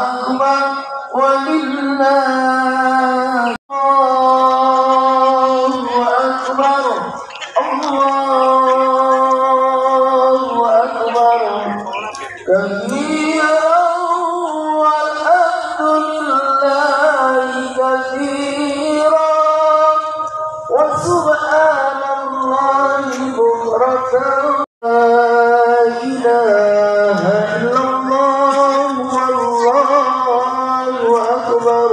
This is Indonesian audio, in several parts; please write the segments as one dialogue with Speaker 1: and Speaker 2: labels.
Speaker 1: أكبر ولله أكبر الله أكبر كبيرا والحمد لله كثيرا وسبحان الله بكرة لا إله إلا الله والله أكبر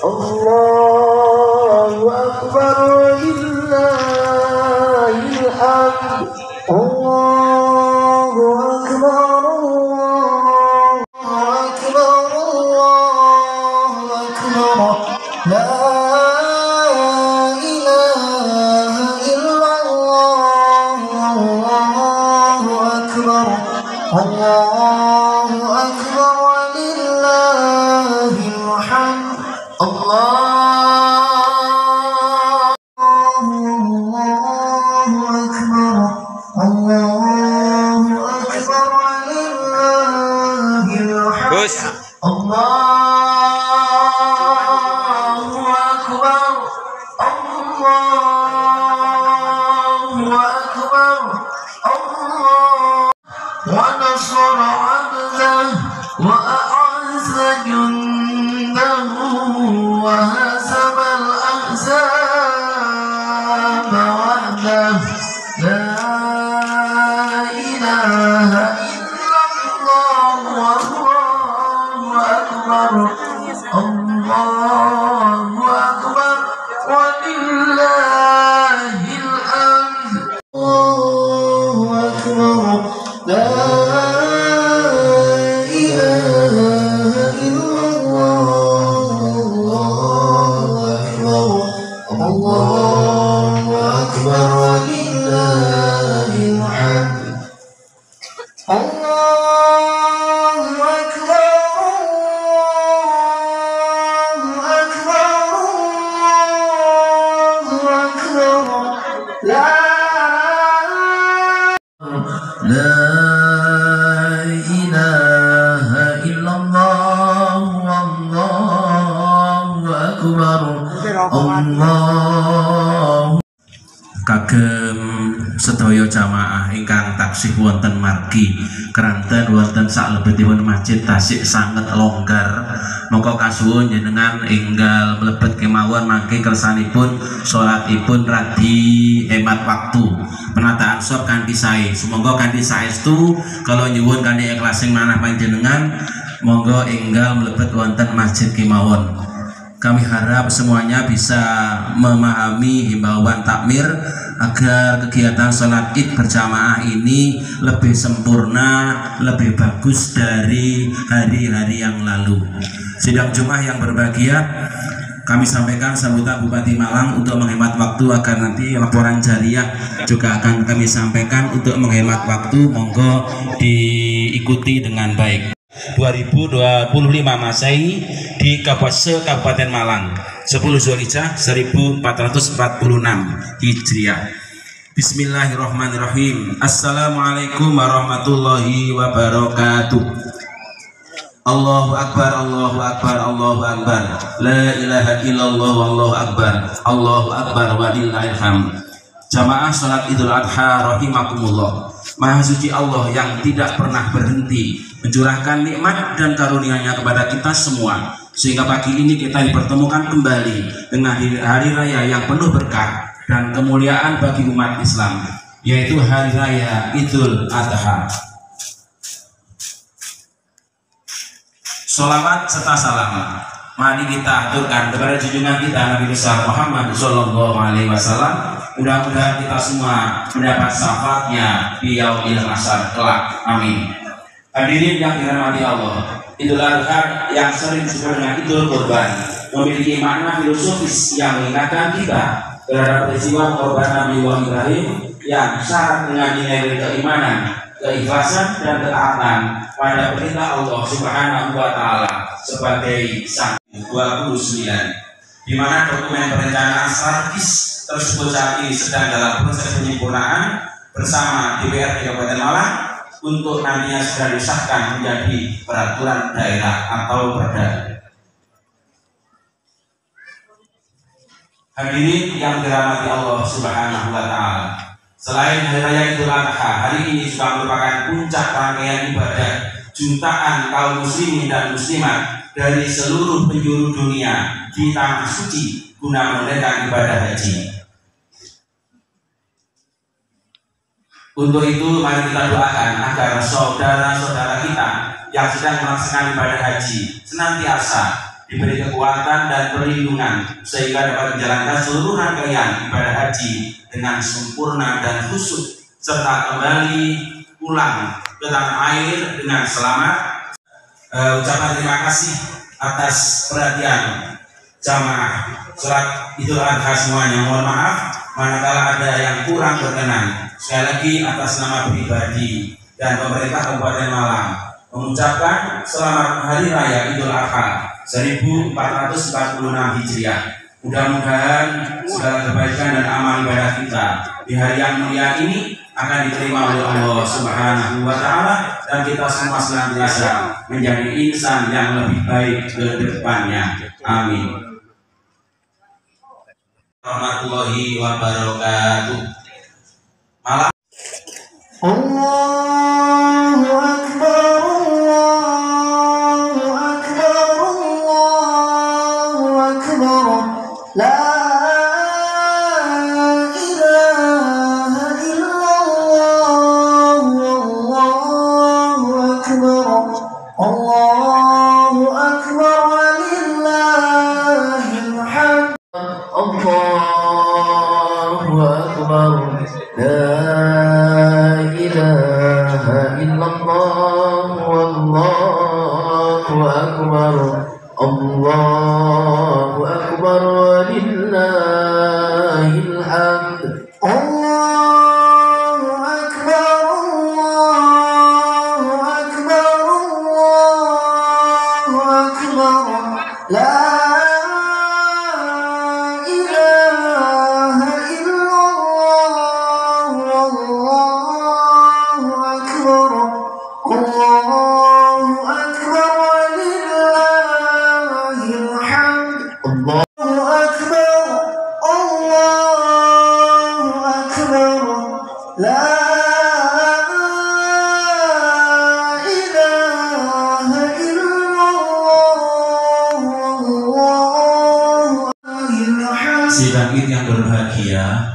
Speaker 1: الله أكبر ولله الحمد الله أكبر الله أكبر الله أكبر لا إله إلا الله الله أكبر الله أكبر ولله الحمد الله أكبر الله أكبر ولله الحمد الله أكبر الله أكبر الله ونصر عبده وأعز جنده وهزم الأحزاب وحده لا إله إلا الله والله أكبر الله أكبر ولله الحمد الله أكبر لا إله إلا الله الله أكبر ولله الحمد الله أكبر الله أكبر لا إله إلا الله والله أكبر الله
Speaker 2: kagem sedaya jamaah ingkang taksih wonten margi keranten wonten salebetipun masjid tasik sanget longgar mongko kasuwun jenengan enggal mlebet kemawon mangke kersanipun salatipun radi hemat waktu penataan shop kanthi sae sumangga kanthi saestu kalau nyuwun kanthi ikhlasing manah panjenengan monggo enggal mlebet wonten masjid kemawon. Kami harap semuanya bisa memahami himbauan takmir agar kegiatan sholat id berjamaah ini lebih sempurna, lebih bagus dari hari-hari yang lalu. Sidang Jumat yang berbahagia, kami sampaikan sambutan Bupati Malang untuk menghemat waktu agar nanti laporan jariah juga akan kami sampaikan untuk menghemat waktu. Monggo diikuti dengan baik. 2025 Masehi di Kabupaten Malang 10 Zulhijjah 1446 Hijriah. Bismillahirrahmanirrahim. Assalamualaikum warahmatullahi wabarakatuh. Allahu Akbar, Allahu Akbar, Allahu Akbar. La ilaha illallah, Allahu Akbar, Allahu Akbar walillahil hamd. Jamaah salat Idul Adha rahimakumullah. Maha suci Allah yang tidak pernah berhenti mencurahkan nikmat dan karunia-Nya kepada kita semua, sehingga pagi ini kita dipertemukan kembali dengan hari raya yang penuh berkah dan kemuliaan bagi umat Islam, yaitu hari raya Idul Adha. Sholawat serta salam mari kita aturkan kepada junjungan kita Nabi besar Muhammad Sallallahu Alaihi Wasallam. Mudah-mudahan kita semua mendapat syafaatnya di yaumil mahsyar kelak. Amin. Hadirin yang dirahmati Allah, Idul Adha yang sering disebut dengan Idul Kurban memiliki makna filosofis yang mengingatkan kita terhadap peristiwa korban Nabi Ibrahim yang syarat dengan nilai keimanan, keikhlasan dan ketaatan pada perintah Allah Subhanahu wa Ta'ala sebagai sang 29, di mana dokumen perencanaan strategis tersebut saat ini sedang dalam proses penyempurnaan bersama DPRD Kabupaten Malang, untuk nantinya segera disahkan menjadi peraturan daerah atau perda. Hadirin yang dirahmati Allah Subhanahu wa taala. Selain hari raya Idul Adha, hari ini juga merupakan puncak rangkaian ibadah jutaan kaum muslimin dan muslimat dari seluruh penjuru dunia di tanah suci guna menunaikan ibadah haji. Untuk itu mari kita doakan agar saudara-saudara kita yang sedang melaksanakan ibadah haji senantiasa diberi kekuatan dan perlindungan sehingga dapat menjalankan seluruh rangkaian ibadah haji dengan sempurna dan khusyuk serta kembali pulang ke tanah air dengan selamat. Ucapan terima kasih atas perhatian jamaah sholat Idul Adha semuanya. Mohon maaf manakala ada yang kurang berkenan. Sekali lagi atas nama pribadi dan pemerintah Kabupaten Malang mengucapkan selamat Hari Raya Idul Adha 1446 Hijriah. Mudah-mudahan segala kebaikan dan amal ibadah kita di hari yang mulia ini akan diterima oleh Allah Subhanahu wa taala dan kita semua senantiasa menjadi insan yang lebih baik ke depannya. Amin. Warahmatullahi wabarakatuh. Malam.
Speaker 1: Allahu Akbar, Allahu Akbar, Allahu Akbar, la ilaha illallah, Allahu Akbar, Allahu Akbar, walillahil hamd. Allahu Akbar, la ilaha illallah, wallahu akbar, Allahu akbar, walillahil hamd. Allahu akbar, Allahu akbar, Allahu akbar, la
Speaker 2: Sidang Id yang berbahagia,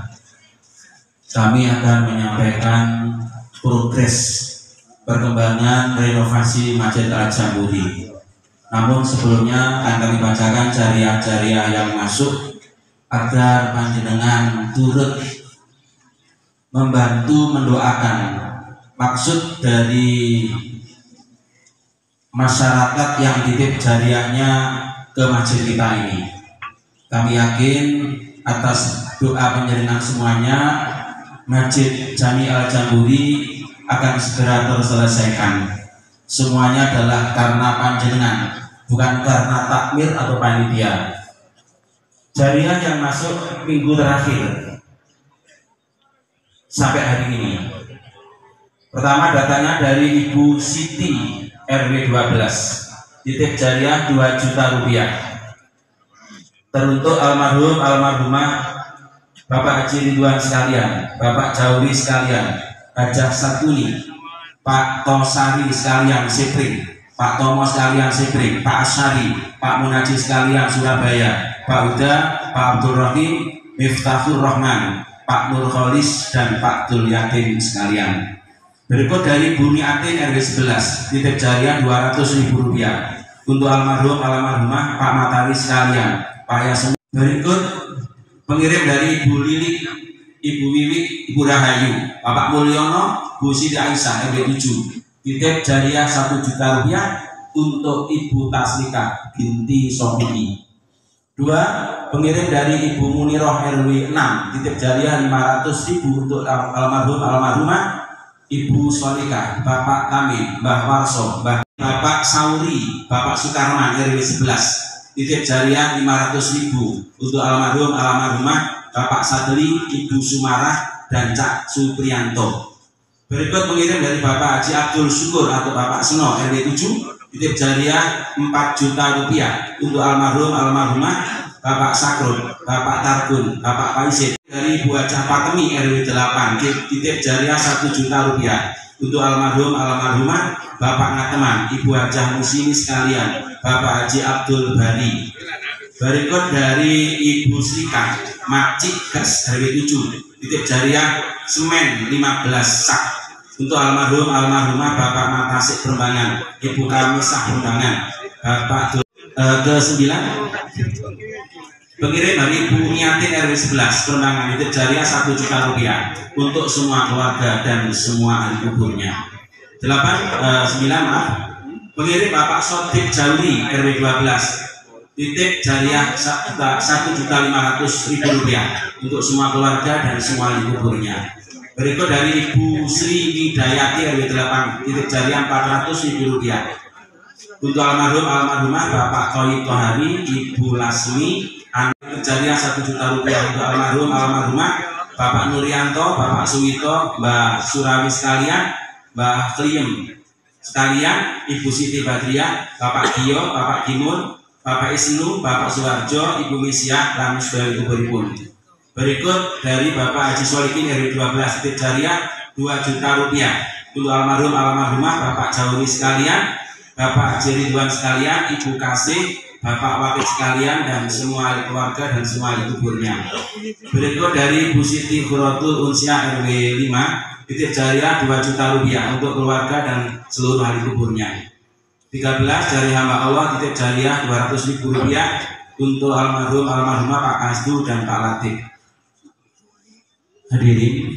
Speaker 2: kami akan menyampaikan progres perkembangan renovasi Masjid Al-Jamburi. Namun sebelumnya akan kami bacakan jariah-jariah yang masuk agar panjenengan turut membantu mendoakan. Maksud dari masyarakat yang titip jariahnya ke masjid kita ini, kami yakin atas doa panjenengan semuanya Masjid Jami Al-Jamburi akan segera terselesaikan. Semuanya adalah karena panjenengan, bukan karena takmir atau panitia. Jariah yang masuk minggu terakhir sampai hari ini. Pertama datanya dari Ibu Siti RW 12, titip jariah 2 juta rupiah. Teruntuk almarhum almarhumah Bapak Haji Ridwan sekalian, Bapak Jauri sekalian, Hajah Satuni, Pak Tosari sekalian Sipring, Pak Tomo sekalian Sipring, Pak Asyari, Pak Munaji sekalian Surabaya, Pak Uda, Pak Abdul Rahim, Miftahur Rahman, Pak Nur Kholis, dan Pak Dul Yatin sekalian. Berikut dari Bumi Atin RW 11, titip jariah 200.000 rupiah untuk almarhum almarhumah Pak Matari sekalian, Pak Yasin. Berikut pengirim dari Ibu Lili, Ibu Wiwi, Ibu Rahayu, Bapak Mulyono, Bu Siti Aisyah RW 7, titip jariah 1 juta rupiah untuk Ibu Taslika binti Sohini. 2. Pengirim dari Ibu Muniroh RW 6, titip jariah 500.000 untuk almarhum almarhumah Ibu Solika, Bapak Tamim, Mbah Warso, Bapak Sauri, Bapak Sukarman RW 11, titip jariah 500.000 untuk almarhum almarhumah Bapak Sadli, Ibu Sumarah, dan Cak Supriyanto. Berikut mengirim dari Bapak Haji Abdul Syukur atau Bapak Seno RW 7 titip jariah 4 juta rupiah untuk almarhumah Bapak Sakrun, Bapak Targun, Bapak Paisit. Dari Ibu Hajah Patemi RW 8 titip jariah 1 juta rupiah untuk almarhumah Bapak Ngateman, Ibu Hajah Musini sekalian, Bapak Haji Abdul Bari. Berikut dari Ibu Srika Makcik Gas RW 7 titip jariah semen 15 sak untuk almarhumah Bapak Matasik Perembangan, Ibu Kamisah Perembangan, Bapak ke-9 pengirim dari Ibu Niatin RW 11 Perembangan titip jariah 1 juta rupiah untuk semua keluarga dan semua ahli kuburnya. 9 pengirim Bapak Sotip Jauri RW 12 titip jariah 1.500.000 rupiah untuk semua keluarga dan semua ahli kuburnya. Berikut dari Ibu Sri Widayati RW 8 titip jariah 400.000 rupiah untuk almarhumah Bapak Toyib Tohari, Ibu Lasmi titip jariah 1 juta rupiah untuk almarhumah Bapak Nuryanto, Bapak Suwito, Mbak Surawi sekalian, Mbak Kliem sekalian, Ibu Siti Badriah, Bapak Dio, Bapak Kimun, Bapak Isnu, Bapak Suwarjo, Ibu Misyah, lan sedaya kuburipun. Berikut dari Bapak Haji Solikin RW 12 titip jariah 2 juta rupiah untuk almarhumah Bapak Jauri sekalian, Bapak Haji Ridwan sekalian, Ibu Kasih, Bapak Wakil sekalian dan semua ahli keluarga dan semua ahli kuburnya. Berikut dari Ibu Siti Khuratul Unsyah RW 5 titip jariah 2 juta rupiah untuk keluarga dan seluruh ahli kuburnya. 13 dari hamba Allah titip jariah 200.000 rupiah untuk almarhumah Pak Kasdu dan Pak Latif. Hadirin,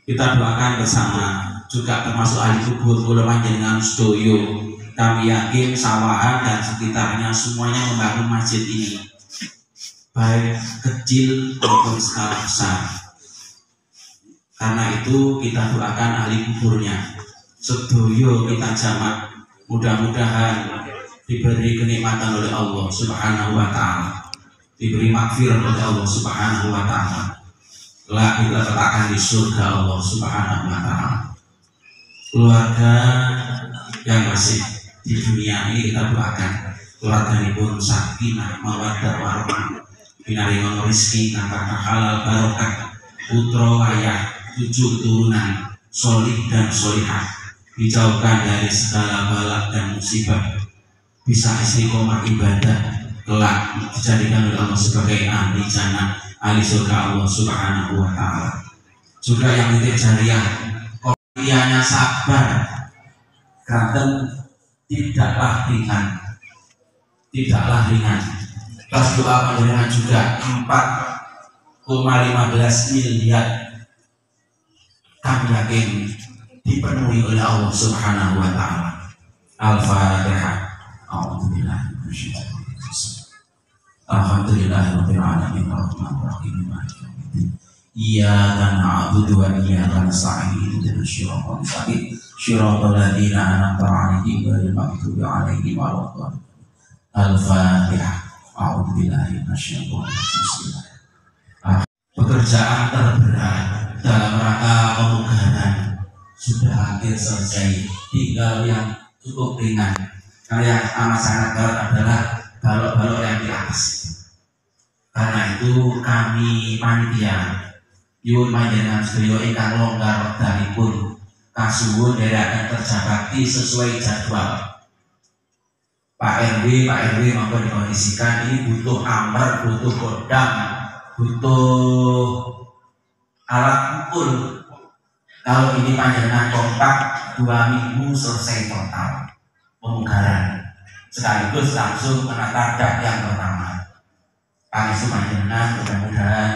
Speaker 2: kita doakan bersama juga termasuk ahli kubur kula panjenengan sedoyo. Kami yakin sawahan dan sekitarnya semuanya membangun masjid ini, baik kecil maupun skala besar. Karena itu kita doakan ahli kuburnya sedoyo kita jamak, mudah-mudahan diberi kenikmatan oleh Allah Subhanahu wa Ta'ala, diberi maghfirah oleh Allah Subhanahu wa Ta'ala, kelak kita letakkan di surga Allah Subhanahu wa Ta'ala. Keluarga yang masih di dunia ini kita doakan keluarga ini pun sakinah mawaddah warahmah, pinaringan rezeki kang halal barokah, putra ayah, cucu turunan solih dan solihah, dijauhkan dari segala balak dan musibah, bisa istiqomah ibadah, kelak dijadikan oleh Allah sebagai ahli jannah, ahli surga Allah Subhanahu wa Ta'ala. Juga yang titip jariah kopiannya sabar, karena tidaklah ringan. Terus doa panjenengan juga 4,15 miliar kami yakin dipenuhi oleh Allah Subhanahu wa Ta'ala. Al-Fatihah. Alhamdulillahirabbil alamin arrahmanir rahim maliki yaumiddin. Iyyaka na'budu wa iyyaka nasta'in ihdinas siratal mustaqim siratal ladzina an'amta 'alaihim ghairil maghdubi 'alaihim waladdallin. Al-Fatihah. A'udzu billahi minasyaitonir rajim. Pekerjaan terberat dalam rangka pemugaran sudah hampir selesai, tinggal yang cukup ringan. Yang amat sangat berat adalah balok-balok yang di atas. Karena itu kami panitia nyuwun panjenengan sedaya ingkang longgar wekdalipun kasuwun akan kerja bakti sesuai jadwal. Pak RW monggo dikondisikan ini butuh amar, butuh kodam, butuh alat ukur. Kalau ini panjenengan kontak 2 minggu selesai total pemugaran, sekaligus langsung menata dak yang pertama. Pangestu panjenengan mudah-mudahan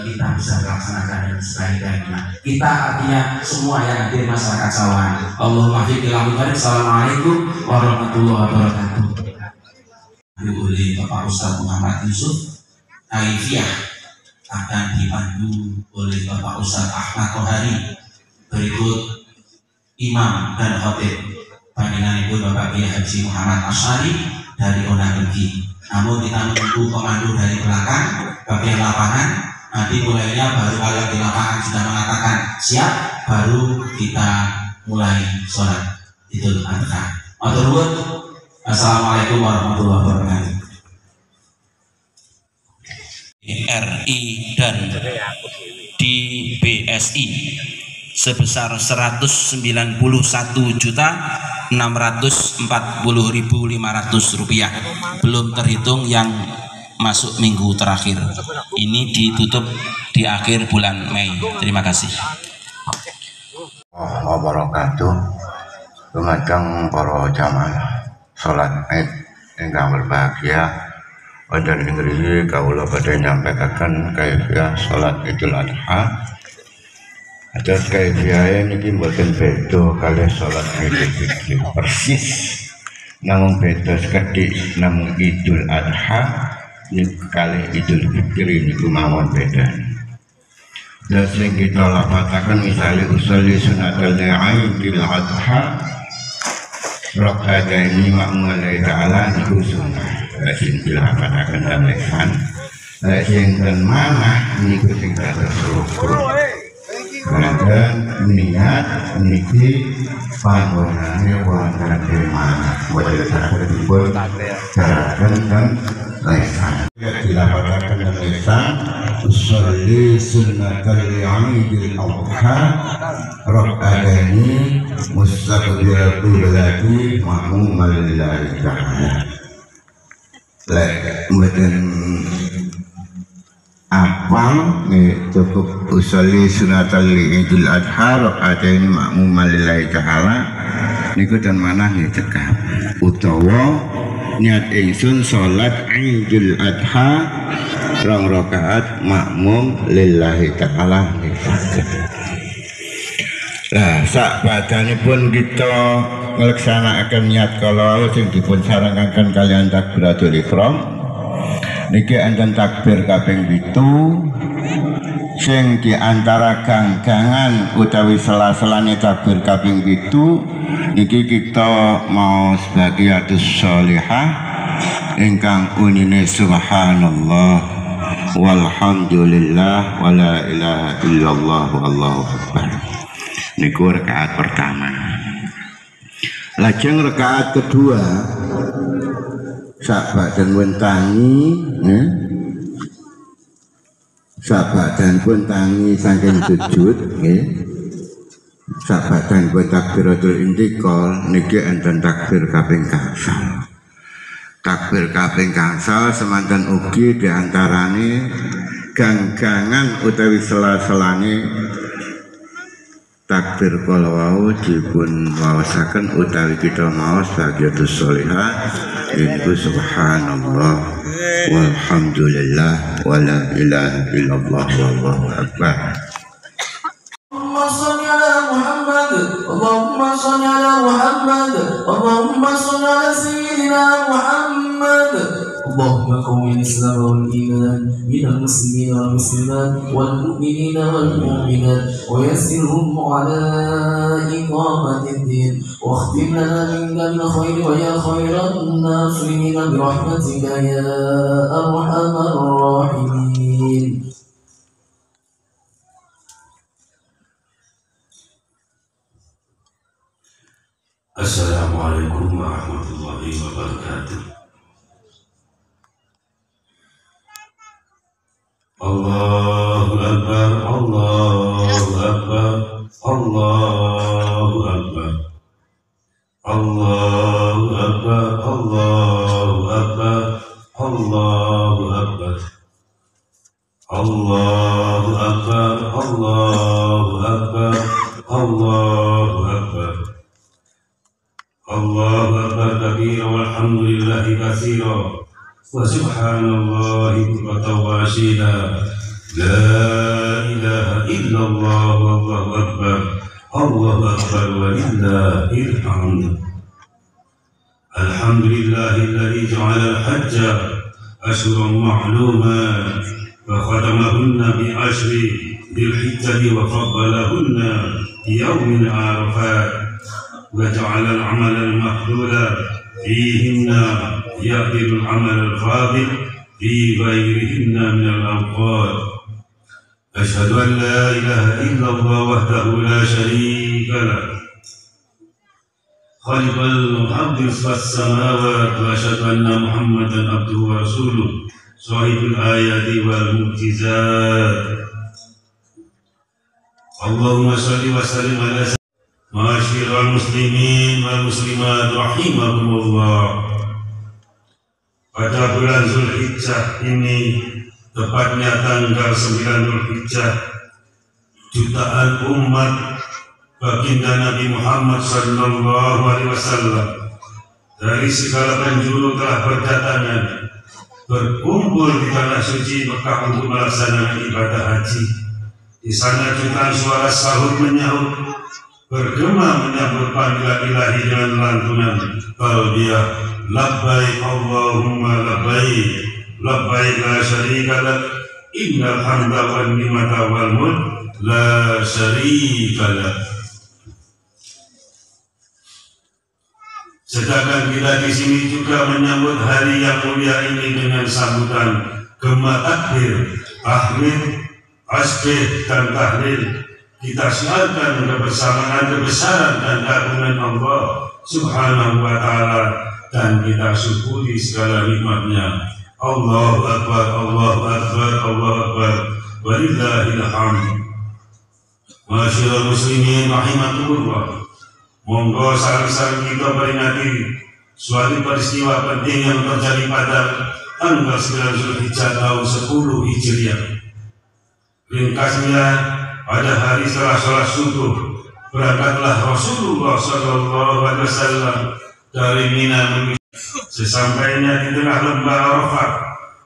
Speaker 2: kita bisa melaksanakan dengan sebaik-baiknya. Kita artinya semua yang hadir masyarakat Sawahan. Allahumma fiqillahu. Assalamualaikum warahmatullahi wabarakatuh. Oleh Bapak Ustaz Muhammad Yusuf Taifiyah akan dipandu oleh Bapak Ustaz Ahmad Tohari. Berikut imam dan khotib panjenengan Ibu Bapak Kiai Haji Muhammad Asyari dari Onagegi. Namun kita menunggu komando dari belakang bagian lapangan Nanti mulainya baru kalau di lapangan sudah mengatakan siap, baru kita mulai sholat Idul Adha. Matur nuwun. Assalamualaikum warahmatullahi wabarakatuh. RI dan di BSI sebesar 191.640.500 rupiah, belum terhitung yang masuk minggu terakhir. Ini ditutup di akhir bulan Mei. Terima kasih.
Speaker 3: Wabarakatuh. Dumateng para jamaah salat Id ingkang berbahagia. Wonten ing mriki kawula badhe nyampekaken kaifiah salat Idul Adha. Atas kaifiahe niki mboten beda kalih salat Idul Fitri persis. Namung beda sekedhik namung Idul Adha niku kalih Idul Fitri niku mawon beda. Dan sing kita lafataken misalnya usolli sunatal Idul Adha Rokada ini makmulai ta'ala niku sunnah. Sing dilafataken dan lesan sing ten manah niku sing kados rukun. Dan niat niki panggonane wonten ing manah. Boten sagedipun geraken dan lesan. Dilafataken dan lesan usolli sunnatal Idul Adha Rokadani mustaqbilatul lati ma'mumal lillahi ta'ala. Lek mboten apal cukup usolli sunatal Idul Adha rakaataini ma'muman lillahi ta'ala niku dan manah cekap utawa niat ingsun salat Idul Adha 2 rakaat makmum lillahi ta'ala. Lah sak badanipun kita nglaksanakaken niat kala sing dipun sarangaken kalian takbiratul ihram niki enten takbir kaping 7 sing diantara ganggangan utawi sela-selane takbir kaping 7 niki kita mau sebagiatus sholihah ingkang unine subhanallah walhamdulillah wala ilaha illallah wallahu akbar. Niku rakaat pertama. Lajeng rakaat kedua sabadan wentangi sabadan pun tangi saking sujud sabadan pun takbiratul intikal niki enten takbir kaping gangsal. Takbir kaping gangsal semanten ugi diantarane ganggangan utawi sela-selane takbir kala wau dipun waosaken utawi kita maos bagiatus sholihah niku subhanallah walhamdulillah wala ilaha illallah wallahu akbar.
Speaker 1: اللهم صل على محمد اللهم صل على سيدنا محمد اللهم قوم الإسلام والإيمان من المسلمين والمسلمات والمؤمنين والمؤمنات ويسرهم على إقامة الدين واختم لنا منك بالخير ويا خير الناصرين برحمتك يا أرحم الراحمين.
Speaker 4: Assalamualaikum warahmatullahi wabarakatuh. Allahu Akbar, Allahu Akbar, Allahu Akbar, Allahu Akbar, Allahu Akbar, Allahu Akbar, Allahu Akbar, Allahu Akbar, Allahu Akbar. Allahu Akbar kabira walhamdulillahi katsira wa subhanallahi bukratan wa asila. La ilaha illallah wallahu akbar. Allahu akbar walillahil hamd. Alhamdulillahilladzi ja'ala al-hajja ashhuran ma'lumat wa khatamahunna bi ashri dhil hijjati wa faddalahunna bi yawmil arafat وجعل العمل المحدود فيهن يعدل العمل الفاضل في غيرهن من الأوقات أشهد أن لا إله إلا الله وحده لا شريك له خالق الأرض والسماوات وأشهد أن محمدا عبده ورسوله صاحب الآيات والمعجزات اللهم صل وسلم على Ma'asyiral muslimin wal muslimat rahimakumullah. Pada bulan Zulhijjah ini, tepatnya tanggal 9 Zulhijjah, jutaan umat baginda Nabi Muhammad sallallahu alaihi wasallam dari segala penjuru telah berdatangan berkumpul di tanah suci Mekah untuk melaksanakan ibadah haji. Di sana jutaan suara sahut menyahut, bergema menyambut panggilan ilahi dengan lantunan talbiyah, labbaik Allahumma labbaik, labbaik la syarika lak, innal hamda wan ni'mata wal mulk la syarika lak. Sedangkan kita di sini juga menyambut hari yang mulia ini dengan sambutan gema takbir, tahmid, tasbih dan tahlil. Kita syiarkan kebersamaan, kebesaran dan keagungan Allah Subhanahu wa ta'ala, dan kita syukuri segala nikmatnya. Allahu Akbar, Allahu Akbar, Allahu Akbar, walillahil hamd. Ma'asyiral muslimin rahimakumullah. Monggo sareng-sareng kita peringati suatu peristiwa penting yang terjadi pada tanggal 9 Zulhijjah tahun 10 Hijriah. Ringkasnya, pada hari setelah sholat subuh, berangkatlah Rasulullah SAW dari Mina menuju. Sesampainya di tengah lembah Arafah,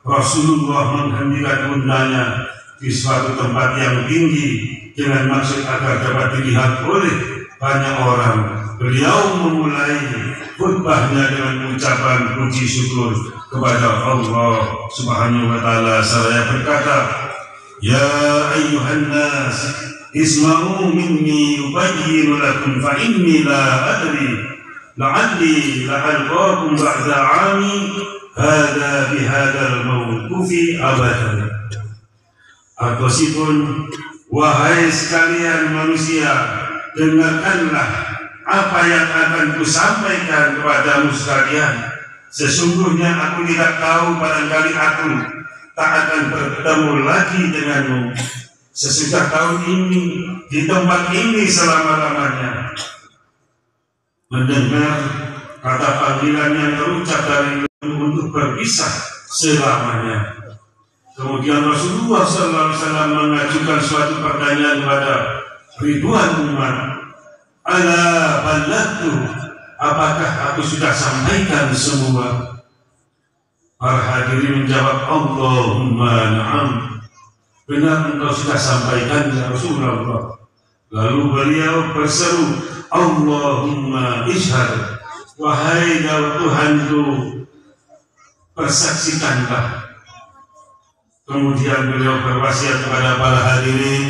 Speaker 4: Rasulullah menghentikan undanya di suatu tempat yang tinggi dengan maksud agar dapat dilihat oleh banyak orang. Beliau memulai khutbahnya dengan ucapan puji syukur kepada Allah Subhanahu wa ta'ala seraya berkata, Ya ayyuhan nas, isma'u minni ubayyinu lakum fa inni la adri la'alli la'alqakum ba'da 'ami hadha bihadzal mawqufi abadan. Artosipun, wahai sekalian manusia, dengarkanlah apa yang akan kusampaikan kepadamu sekalian. Sesungguhnya aku tidak tahu, barangkali aku tak akan bertemu lagi denganmu sesudah tahun ini di tempat ini selama-lamanya. Mendengar kata panggilan yang terucap dari untuk berpisah selamanya. Kemudian Rasulullah SAW mengajukan suatu pertanyaan kepada ribuan umat. Ala ballagtu, apakah aku sudah sampaikan semua? Para hadirin menjawab, Allahumma na'am, benar engkau sudah sampaikan ya Rasulullah. Lalu beliau berseru, Allahumma ishhad, wahai Tuhanku, persaksikanlah. Kemudian beliau berwasiat kepada para hadirin,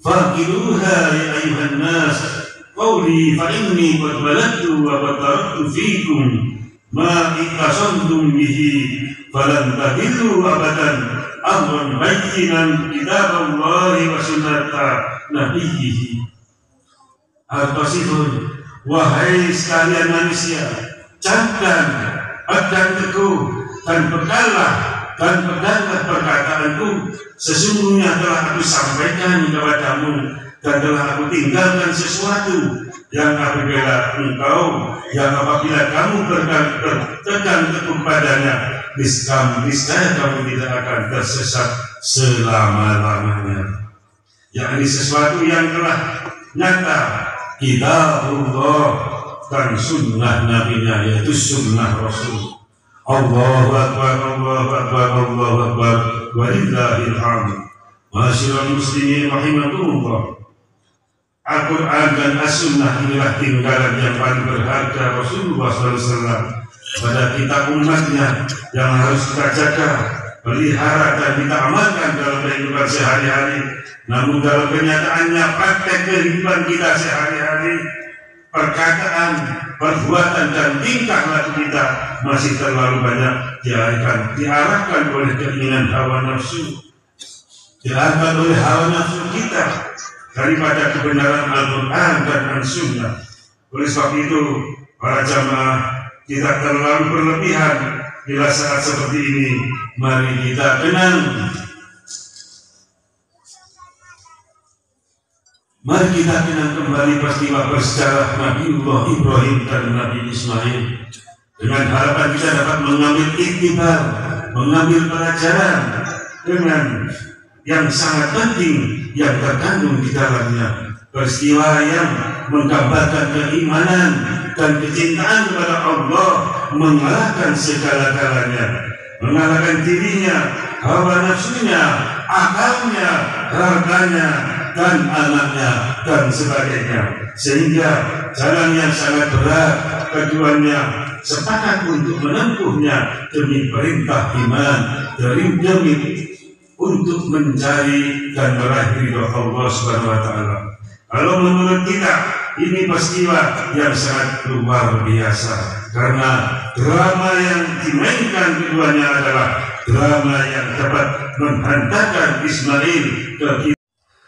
Speaker 4: faqiluha ya ayuhan nas, qawli fa inni qad balagtu wa qad taraktu fikum ma ittasamtum bihi falan tadillu abadan amran bayyinan kitaballahi wa sunnata nabiyhi. Al-Qasifun, wahai sekalian manusia, camkan, pegang teguh dan peganglah perkataanku. Sesungguhnya telah aku sampaikan kepadamu dan telah aku tinggalkan sesuatu yang apabila kamu berpegang teguh padanya, niscaya kamu tidak akan tersesat selama-lamanya. Yakni sesuatu yang telah nyata, kitabullah dan sunnah nabinya, yaitu sunnah Rasul. Allahu Akbar, Allahu Akbar, Allahu Akbar, walillahil hamd. Ma'asyiral muslimin rahimakumullah. Al-Quran dan As-Sunnah inilah tinggalan yang paling berharga Rasulullah SAW pada kita umatnya, yang harus kita jaga, pelihara dan kita amalkan dalam kehidupan sehari-hari. Namun dalam kenyataannya praktek kehidupan kita sehari-hari, perkataan, perbuatan dan tingkah laku kita masih terlalu banyak diarahkan oleh keinginan hawa nafsu, diarahkan oleh hawa nafsu kita daripada kebenaran Al-Quran dan As-Sunnah. Oleh sebab itu, para jamaah, kita terlalu berlebihan bila saat seperti ini. Mari kita kenang, mari kita kenang kembali peristiwa bersejarah Nabiullah Ibrahim dan Nabi Ismail, dengan harapan kita dapat mengambil iktibar, mengambil pelajaran dengan yang sangat penting yang terkandung di dalamnya. Peristiwa yang menggambarkan keimanan dan kecintaan kepada Allah, mengalahkan segala-galanya, mengalahkan dirinya, hawa nafsunya, akalnya, hartanya, dan anaknya, dan sebagainya. Sehingga jalan yang sangat berat keduanya sepakat untuk menempuhnya demi perintah iman, demi untuk mencari dan meraih ridho Allah Subhanahu wa Ta'ala. Kalau menurut kita ini peristiwa yang sangat luar biasa, karena drama yang dimainkan keduanya adalah drama yang dapat menghantarkan Ismail ke kita.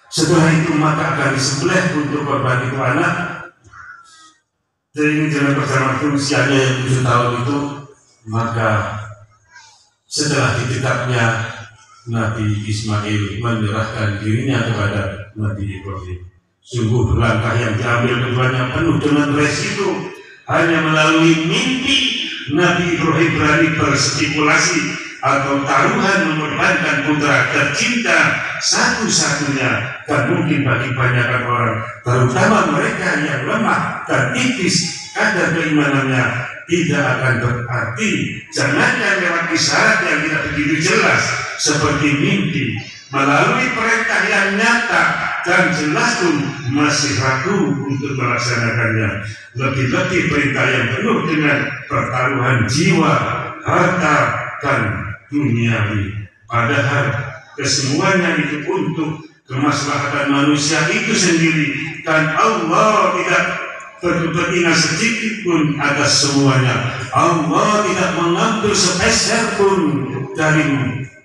Speaker 4: Setelah itu maka akan disembelih untuk korban itu anak. Jadi dengan perjalanan usianya yang 7 tahun itu, maka setelah ditetapnya Nabi Ismail menyerahkan dirinya kepada Nabi Ibrahim. Sungguh langkah yang diambil keduanya penuh dengan resiko. Hanya melalui mimpi Nabi Ibrahim berani berspekulasi atau taruhan mengorbankan putra tercinta satu-satunya, dan mungkin bagi banyak orang, terutama mereka yang lemah dan tipis kadar keimanannya, tidak akan berarti. Jangankan lewat isyarat yang tidak begitu jelas seperti mimpi, melalui perintah yang nyata dan jelas pun masih ragu untuk melaksanakannya. Lebih-lebih perintah yang penuh dengan pertaruhan jiwa, harta, dan duniawi. Padahal kesemuanya itu untuk kemaslahatan manusia itu sendiri, dan Allah tidak berkepentingan sedikit pun atas semuanya. Allah tidak mengambil sepeser pun dari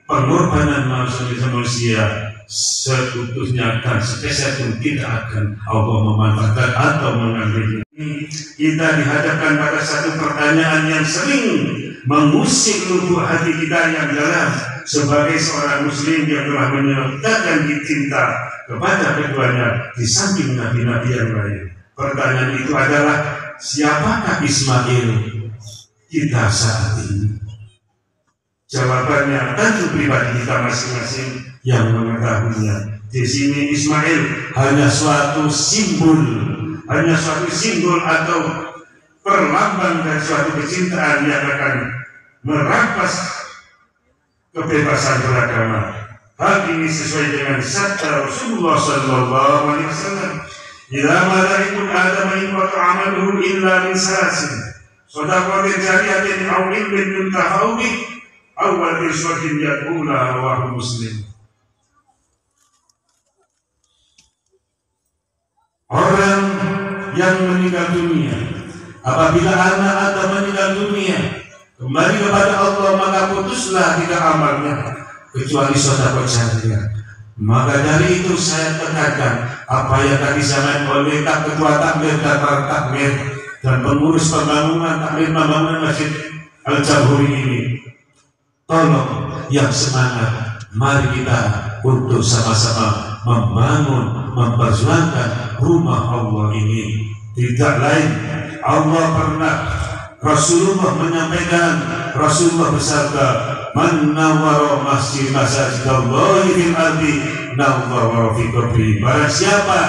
Speaker 4: pengorbanan manusia seutuhnya, dan sepeser pun tidak akan Allah memanfaatkan atau mengambilnya. Kita dihadapkan pada satu pertanyaan yang sering mengusik lubuk hati kita yang dalam sebagai seorang muslim yang telah menyatakan cinta kepada keduanya di samping nabi-nabi yang lain. Pertanyaan itu adalah, siapakah Ismail kita saat ini? Jawabannya tentu pribadi kita masing-masing yang mengetahuinya. Di sini Ismail hanya suatu simbol, atau perlambang dari suatu kecintaan yang akan merampas kebebasan beragama. Hal ini sesuai dengan sabda Rasulullah SAW. Ila malaikun Adam yaqtu amaluhu illa min salasin. Shadaqatin jariyatin aw ilmin yuntafa'u bih aw irsyadin yad'una wa Muslim. Orang yang meninggal dunia, apabila anak Adam meninggal dunia, kembali kepada Allah, maka putuslah tiga amalnya kecuali sedekah jariyah. Maka dari itu saya tekankan apa yang tadi disampaikan oleh ketua takmir dan para takmir dan pengurus pembangunan Masjid Al-Jaburi ini. Tolong yang semangat, mari kita untuk sama-sama membangun, memperjuangkan rumah Allah ini. Tidak lain, Allah pernah, Rasulullah menyampaikan, Rasulullah bersabda, man nawwara masjidallahi fil ardi nawwara fi qabri. Barang siapa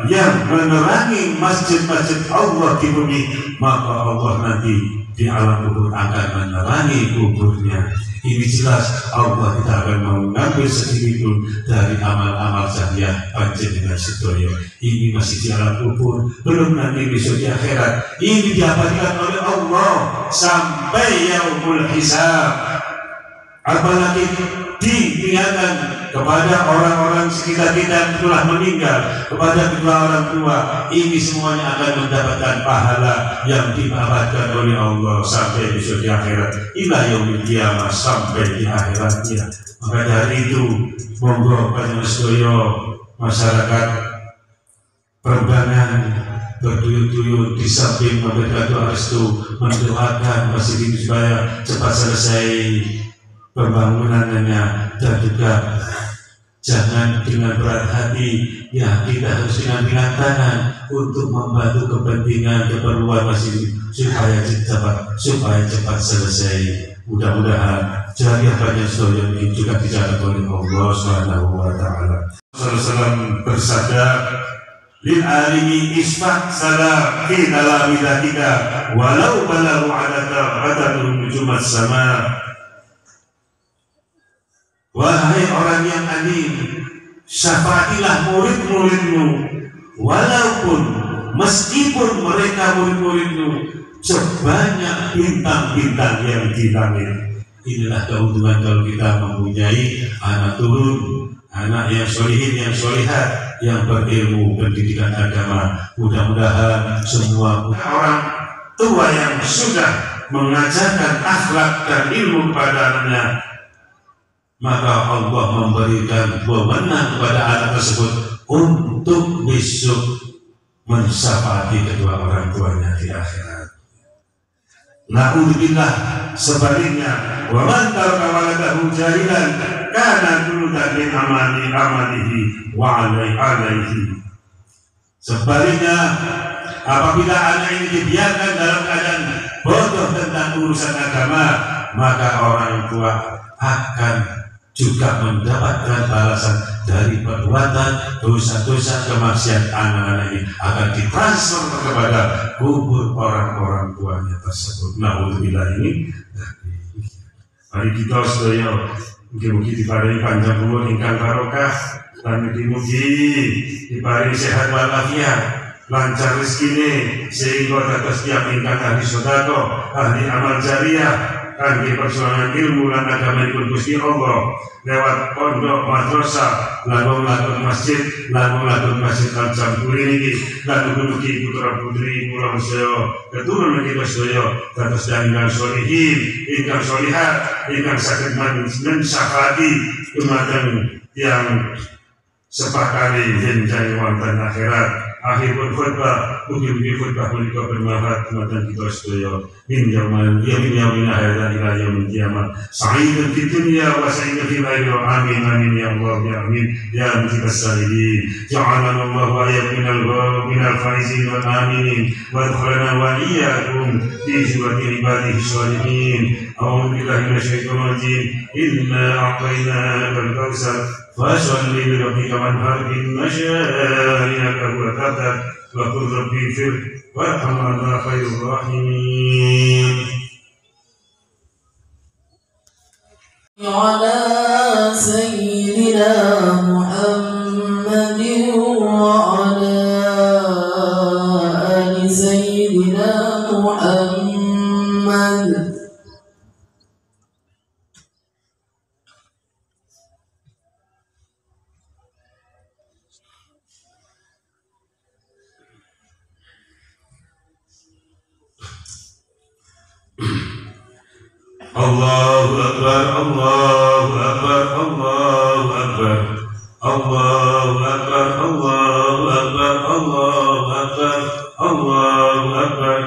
Speaker 4: yang menerangi masjid-masjid Allah di bumi, maka Allah nanti di alam kubur akan menerangi kuburnya. Ini jelas Allah tidak akan mengambil sedikit pun dari amal-amal jariah panjenengan sedoyo. Ini masih di alam kubur, belum nanti besok di akhirat. Ini diabadikan oleh Allah sampai yaumul hisab. Apalagi ditinggalkan kepada orang-orang sekitar kita yang telah meninggal, kepada kedua orang tua, ini semuanya akan mendapatkan pahala yang didapatkan oleh Allah sampai besok di akhirat, ila yaumil qiyamah, sampai di akhiratnya. Maka dari itu monggo panjenengan sedaya masyarakat Perbanan berduyun-duyun di samping memberikan doa restu, mendoakan masjid ini supaya cepat selesai pembangunannya, dan juga jangan dengan berat hati, ya kita harus dengan ringan tangan untuk membantu kepentingan keperluan masjid ini supaya cepat selesai. Mudah-mudahan jariah banyak sedaya ini juga dicatat oleh Allah Subhanahu wa taala. Rasulullah bersabda, lil alimi isfah salam fi dalam kita walau balahu adadun nujumat sama. Wahai orang yang alim, syafaatilah murid-muridmu, walaupun meskipun mereka murid-muridmu sebanyak bintang-bintang yang di langit. Inilah keuntungan kalau kita mempunyai anak turun, anak yang solihin, yang solihat, yang berilmu pendidikan agama. Mudah-mudahan semua orang tua yang sudah mengajarkan akhlak dan ilmu kepada anaknya, maka Allah memberikan wewenang kepada anak tersebut untuk besok mensyafaati kedua orang tuanya di akhirat. Na'udzubillah sebaliknya, wa man taraka waladahu jahilan kana tuludan min amalihi wa alaihi. Sebaliknya, apabila anak ini dibiarkan dalam keadaan bodoh tentang urusan agama, maka orang tua akan juga mendapatkan balasan dari perbuatan dosa-dosa kemaksiatan anak-anak ini, akan ditransfer kepada kubur orang-orang tuanya tersebut. Na'udzubillah ini. Mari kita sedaya mugi-mugi diparingi panjang umur ingkang barokah, lan mugi-mugi diparingi sehat walafiat, lancar rezekine, sehingga dados tiyang ingkang ahli sedekah, ahli amal jariah, kangge perjuangan ilmu lan agamipun Gusti Allah lewat pondok madrasah, lalu masjid Al-Jamhuri niki, lan mugi putra putri kula sedaya keturunan kita sedaya dados ingkang sholihin, ingkang sholihat, ingkang saged mensyafaati dumateng yang sepakali jenjang wonten akhirat. Akhirul khutbah, mugi-mugi khutbah menika bermanfaat dumateng kita sedaya min yaumina hadza ila yaumil qiyamah. Sa'idun fid dunya wa sa'idun fil akhirah. Amin amin ya Allah ya amin ya mujibas salihin. Ja'alana Allah wa iyyakum minal faizin wal aminin wa adkhalana wa iyyakum fi zumratil ibadihi sholihin. A'udzu billahi minasyaitonir rajim. Inna a'tainakal kautsar فصل لربك وانحر إن شانئك هو الأبتر وقل رب اغفر وارحم وأنت خير الراحمين.
Speaker 1: على سيدنا محمد وعلى آل سيدنا محمد.
Speaker 4: Allahu Akbar, Allahu Akbar, Allahu Akbar, Allahu Akbar, Allahu Akbar, Allahu Akbar, Allahu Akbar.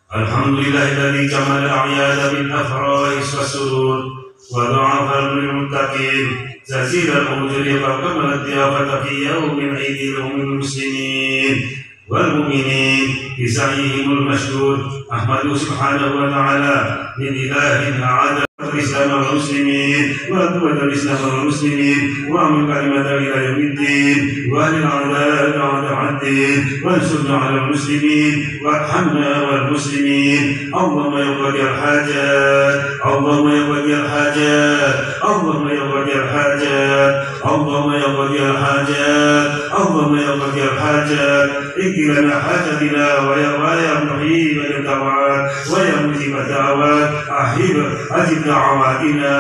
Speaker 4: Alhamdulillahilladzi jamala al-a'yada bil afrahis was-surur wa dha'afa lil-muttaqin jazila al-ujri wa kamala ad-diyafata fi yawmin 'idil muslimin والمؤمنين بسعيهم المشكور. أحمده سبحانه وتعالى من إله أعاد الإسلام والمسلمين وأقوى الإسلام والمسلمين وأعمل كلمة إلى يوم الدين وأهل الأعداء أعداء الدين وانصرنا على المسلمين وارحمنا والمسلمين. اللهم يا قاضي الحاجات، اللهم يا قاضي الحاجات، اللهم يا قاضي الحاجات، اللهم يا قاضي الحاجات، اللهم يا قاضي الحاجات. اقض لنا حاجتنا ويا محيي الدعوات ويا مجيب الدعوات. الرحيم أجب دعواتنا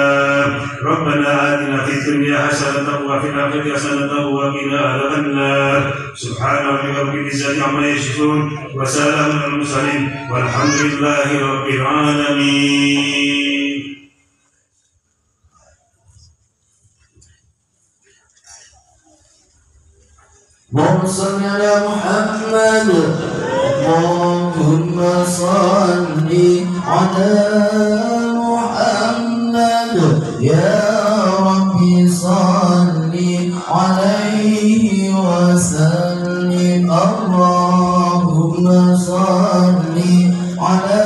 Speaker 4: ربنا آتنا في الدنيا حسنة وفي الآخرة حسنة وقنا عذاب النار سبحان ربك رب العزة عما يصفون وسلام على المرسلين والحمد لله رب العالمين.
Speaker 1: اللهم صل على محمد اللهم صل على محمد يا ربي صل عليه وسلم اللهم صل على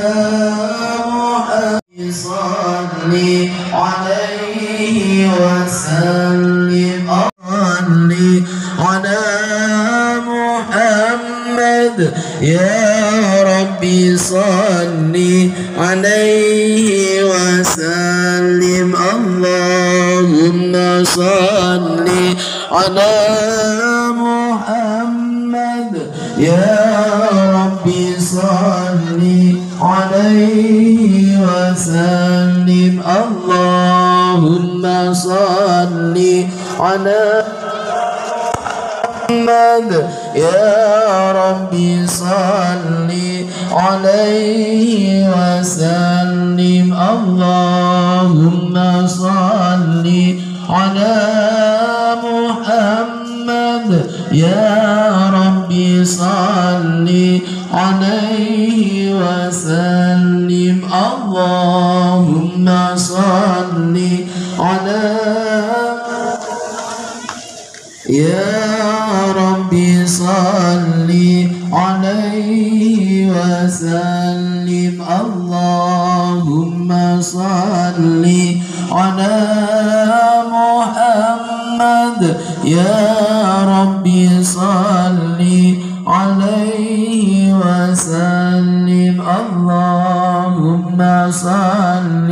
Speaker 1: محمد صل عليه وسلم على محمد يا ربي صل عليه وسلم اللهم صل على محمد يا ربي صل عليه وسلم اللهم صل على محمد يا ربي صل عليه وسلم اللهم صل على محمد يا ربي صل عليه وسلم اللهم صل على يا ربي صل عليه وسلم اللهم صل على محمد يا ربي صل عليه وسلم اللهم صل